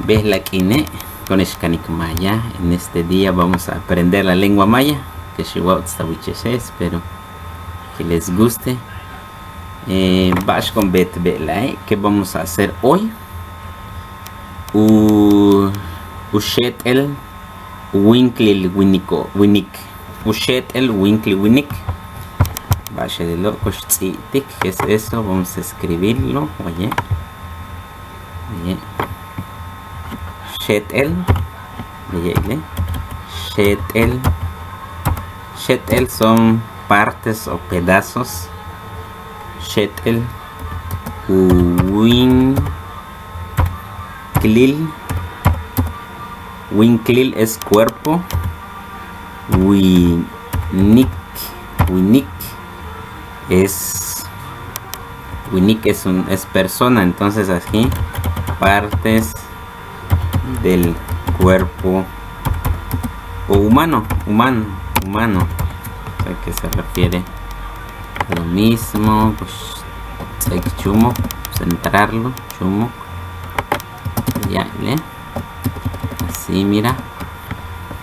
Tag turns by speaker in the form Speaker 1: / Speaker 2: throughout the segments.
Speaker 1: ¿Ves la kine? Con Ishkanik Maya. En este día vamos a aprender la lengua maya. Que espero que les guste. Bash con bet bela, ¿qué vamos a hacer hoy? Ushet el winkli winik. Ushet el winkli winik. Bash de lo ¿qué es eso? Vamos a escribirlo. Oye. Shetel. Shetel son partes o pedazos. Shetel. Winklil es cuerpo. Winik es persona. Entonces aquí partes del cuerpo o humano, ¿a qué se refiere? Lo mismo, pues chumo, centrarlo, chumo, ya, ¿le? Así, mira.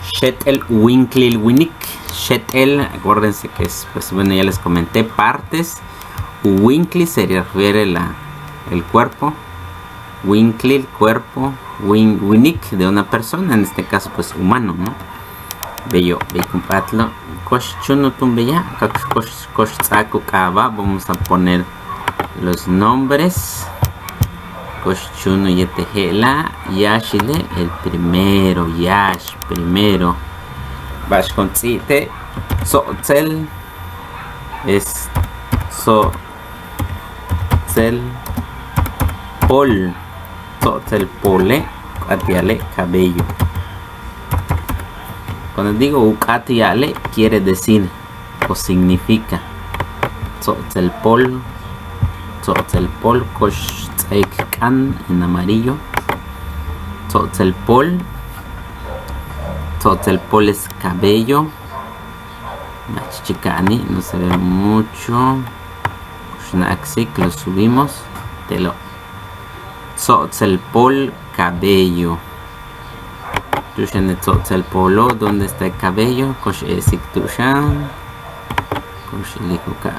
Speaker 1: Shetel winklil winik. Shetel, acuérdense que es, pues bueno, ya les comenté, partes. Winkli se refiere el cuerpo. Winklil, cuerpo. Winik, de una persona, en este caso pues humano, ¿no? Bello, compatlo. Vamos a poner los nombres. Koshchuno yetehela. Yashile, el primero. Yash, primero. Bash con tzite. Sozel es Sozel Pol. Sozel pole. Ukatiale, cabello. Cuando digo ukatiale, quiere decir o significa Sozel pol. Koshtzeikan en amarillo. Sozel pol es cabello. Chicani, no se ve mucho. Kushnaxik, lo subimos. Sozel pol, cabello. Tushan sozel polo, ¿dónde está el cabello? Kosh esik tushan. Kosh likuka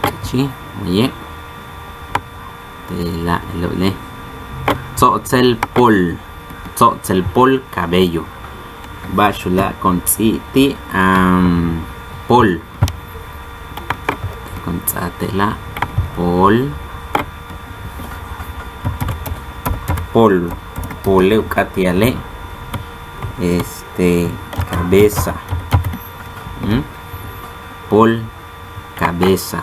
Speaker 1: kachi. Oye. Sozel pol, cabello. Bashula con tziti pol. Con tzatela pol. Pole ukatiale, cabeza. Pol, cabeza.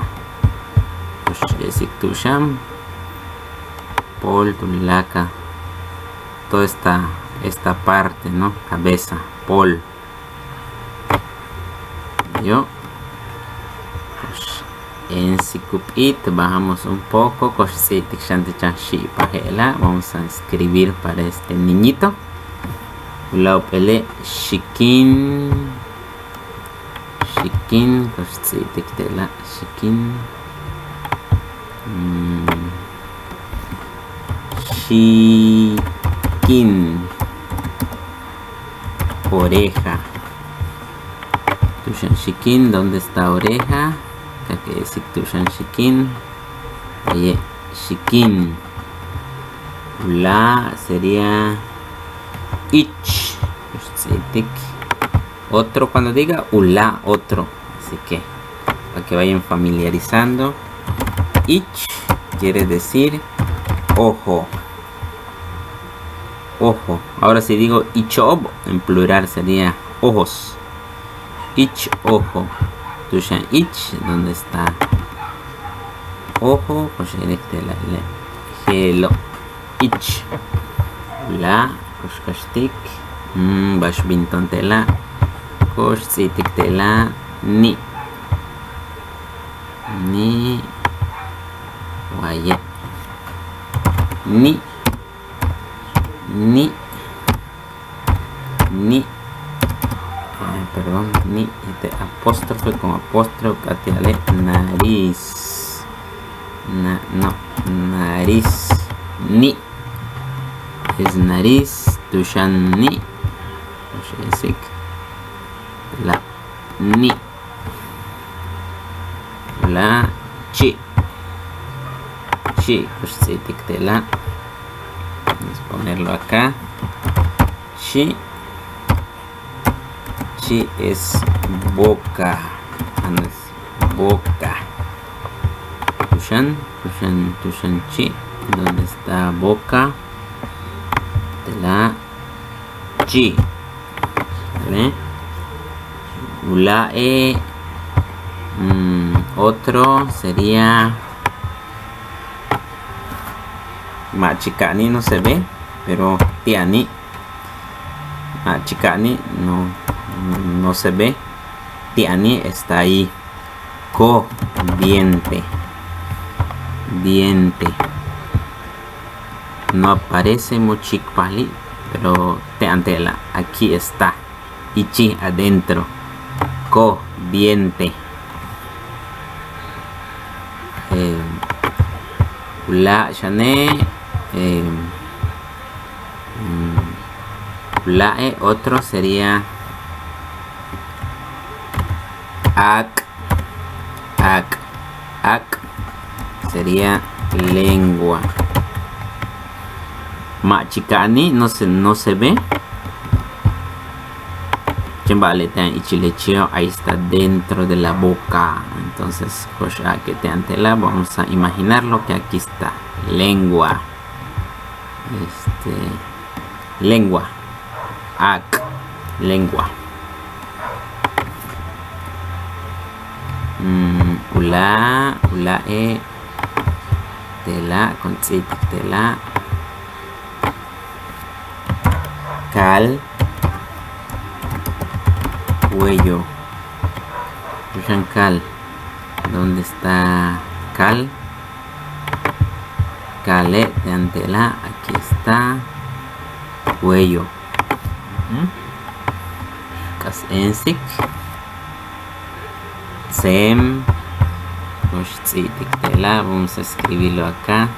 Speaker 1: Pol, tulaka. Toda esta parte, ¿no? Cabeza, pol. Yo. En Sikupit bajamos un poco. Vamos a escribir para este niñito. Ulaupele shikin. Shikin. Shikin. Shikin. Oreja. Tushan shikin, ¿dónde está oreja? Que es Tushan shikin. Oye, shikin. La sería ich. Otro, cuando diga ula, otro. Así que para que vayan familiarizando. Ich quiere decir ojo. Ojo. Ahora si digo ichob, en plural sería ojos. Ich, ojo. Tushan ich, ¿dónde está? Ojo, pues hello. Ich. La, koshkashtik. Bashbinton tela. Koshsitik tela. Ni. Vaya. Ni. Perdón, ni apóstrofe con apóstrofe, catiale, nariz. Nariz. Ni. es nariz. Tushan ni. Sik. La ni. La chi. Chi. Tela. Vamos a ponerlo acá. Chi. Chi es boca. Boca. Tushan chi. ¿Dónde está boca? Tela chi. ¿Vale? Ulae. Otro sería Machikani, no se ve, pero Tiani. Machikani no se ve. Tiani está ahí. Ko, diente. Diente. No aparece Mochikpali, pero Teantela, aquí está. Ichi adentro. Ko, diente. Ula shane. Ulae, otro sería ak. Sería lengua. Machikani no se ve. Ahí está dentro de la boca. Entonces, que te antela, vamos a imaginarlo que aquí está. Lengua. Lengua. Ak. Lengua. Ulae. Tela. Con tela. Cal. Cuello. Cal. ¿Dónde está cal? Cale de antela. Aquí está. Cuello. Kasensik. Sem. Vamos a escribirlo acá.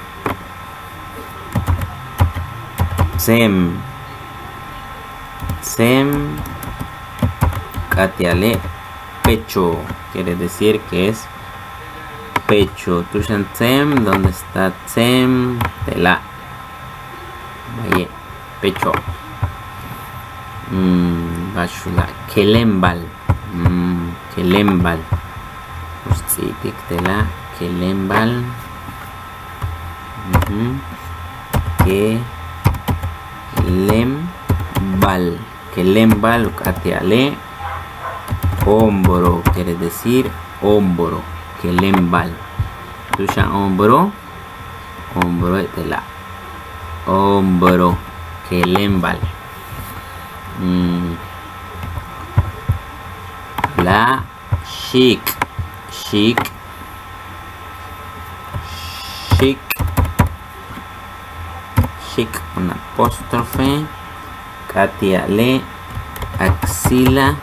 Speaker 1: Sem. Katiale. Pecho. Quiere decir que es pecho. Tushan sem. ¿Dónde está sem? Tela. Vaya. Pecho. Bashula. Kelembal. Kelembal. Tela. Kelembal. Kelembal. Kelembal. Katiale. Hombro, quiere decir hombro. Kelembal. Tusha hombro. Hombro de tela. Hombro. Kelembal. La chic. Una apóstrofe. Katiale. Axila.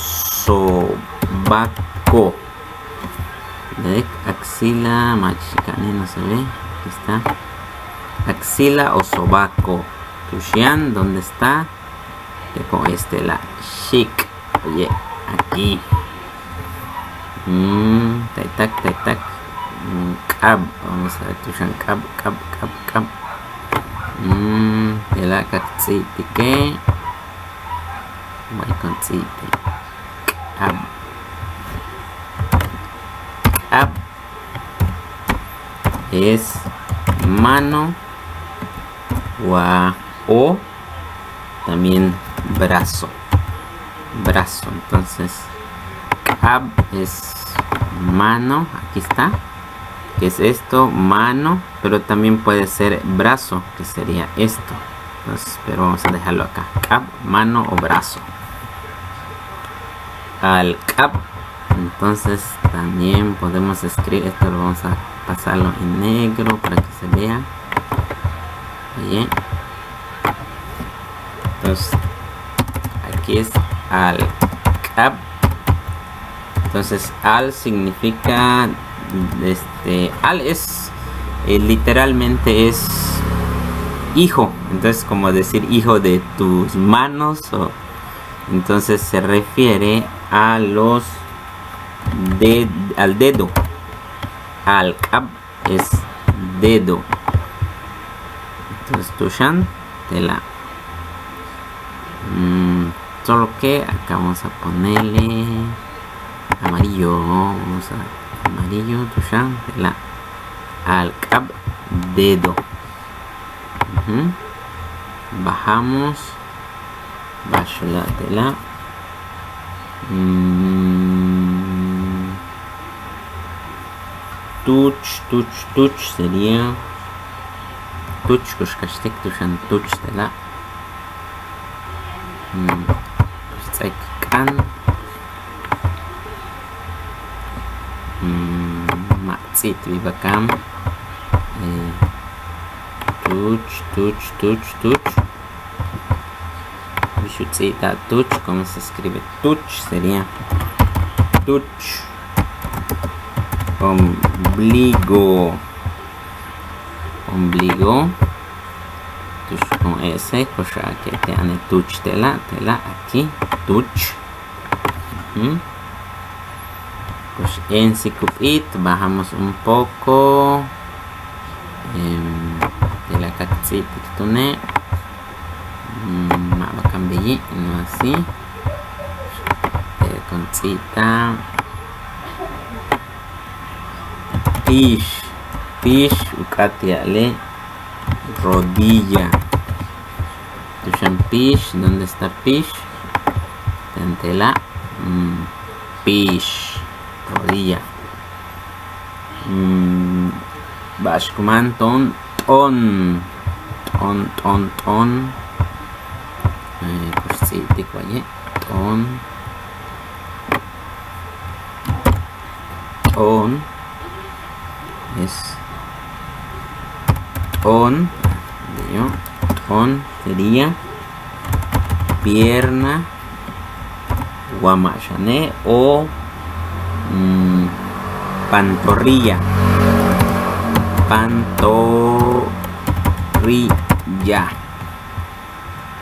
Speaker 1: Sobaco. Axila. Machicane no se ve. Aquí está. Axila o sobaco. Tushian, ¿dónde está? Con la chic. Oye, aquí. Tac. Cab. Vamos a ver. Tushan cab. La catsiti que voy con citi. Cab es mano o también brazo. Entonces cab es mano. Aquí está. ¿Qué es esto? Mano, pero también puede ser brazo, que sería esto. Entonces, pero vamos a dejarlo acá. Cab, mano o brazo. Al cab, entonces también podemos escribir esto. Lo vamos a pasarlo en negro para que se vea bien. Entonces aquí es al cab. Entonces al significa al es literalmente es hijo, entonces como decir hijo de tus manos, entonces se refiere a los al dedo. Al cab es dedo. Entonces tushan tela. Solo que acá vamos a ponerle amarillo. Vamos a amarillo tushan tela. Al cab dedo. Bajamos. Bajo la tela. Touch sería touch kushkashtik tushan touch tela. Kan matsit vivakam touch Vishutzita touch, ¿cómo se escribe? Touch sería touch. Ombligo touch con S, cosa que tiene touch tela aquí touch. Pues en sikupit bajamos un poco de la cacita que tune cambié, no así con cita fish ukatiale rodilla tushan fish. ¿Dónde está fish? Tentela fish rodilla. Bashkuman ton kursiti kwaye ton es ton sería pierna guamashane o pantorrilla.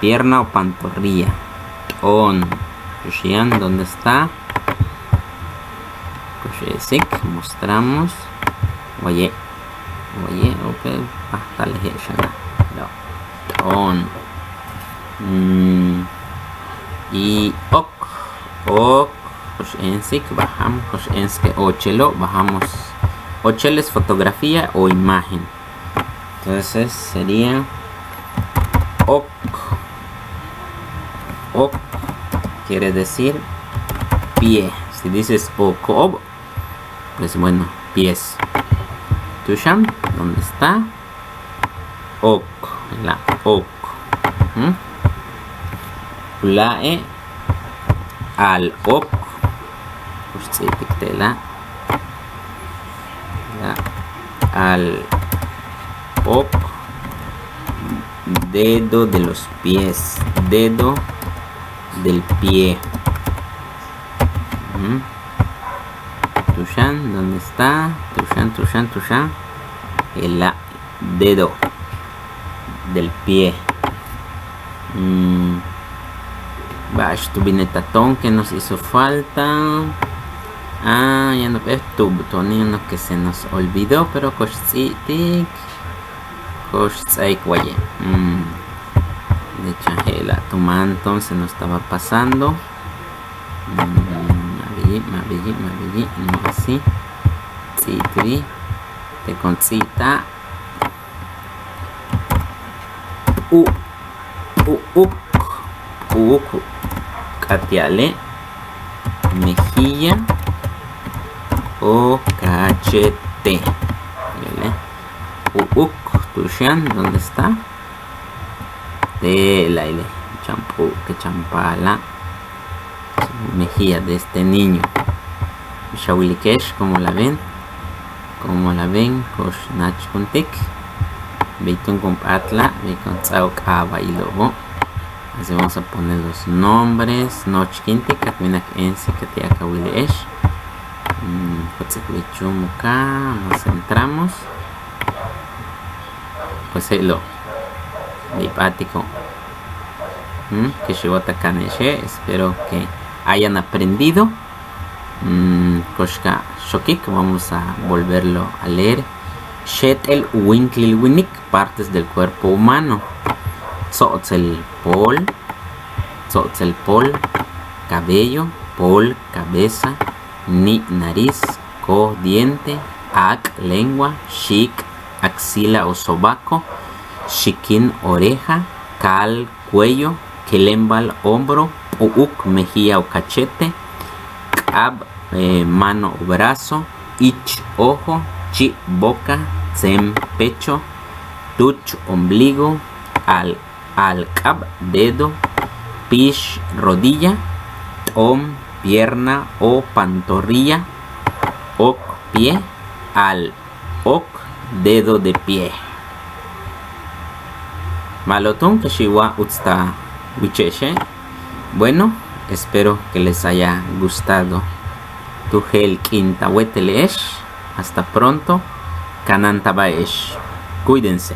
Speaker 1: Pierna o pantorrilla. ¿Dónde está? Mostramos. Oye, ok, hasta le y ok, bajamos, ochelo, bajamos. Ochelo es fotografía o imagen. Entonces sería ok quiere decir pie. Si dices ok, pues bueno, pies. Tushan, ¿dónde está? Ok, la ok. Ulae al ok. Al ok. Dedo de los pies. Dedo del pie. Tushan, ¿dónde está? Tushan. El dedo del pie. Bash tu binetatón que nos hizo falta. Ya no ves tu botón que se nos olvidó, pero coscitic. Coscaicuaye. De chajela, tu mantón se nos estaba pasando. Mavilli, no así. Citri, te concita. Catiale, mejilla o cachete. Tushan, ¿dónde está? De champú, que champala mejilla de este niño. Shawilikesh, como la ven, kosh nach kuntik, beitun compatla, beitun tsauk aba y lobo. Así vamos a poner los nombres. Nochkintik, katminak ensi, katiaka wilesh. Acá nos centramos. Pues lo hipático que llegó a atacar. Espero que hayan aprendido. Koshka Shokik, vamos a volverlo a leer. Shetel Winklil Winik, partes del cuerpo humano. Tzotzil Pol, cabello. Pol, cabeza. Ni, nariz. Ko, diente. Ak, lengua. Shik, axila o sobaco. Shikin, oreja. Kal, cuello. Kelembal, hombro. Uuk, mejilla o cachete. Kab, mano o brazo. Ich, ojo. Chi, boca. Tsem, pecho. Tuch, ombligo. Al-kab, dedo. Pish, rodilla. Tom, pierna o pantorrilla. Ok, pie. Al-ok, dedo de pie. Malotun que shiwa utsta wicheche. Bueno, espero que les haya gustado. Tujel quinta wetelesh. Hasta pronto. Kanantabaesh. Cuídense.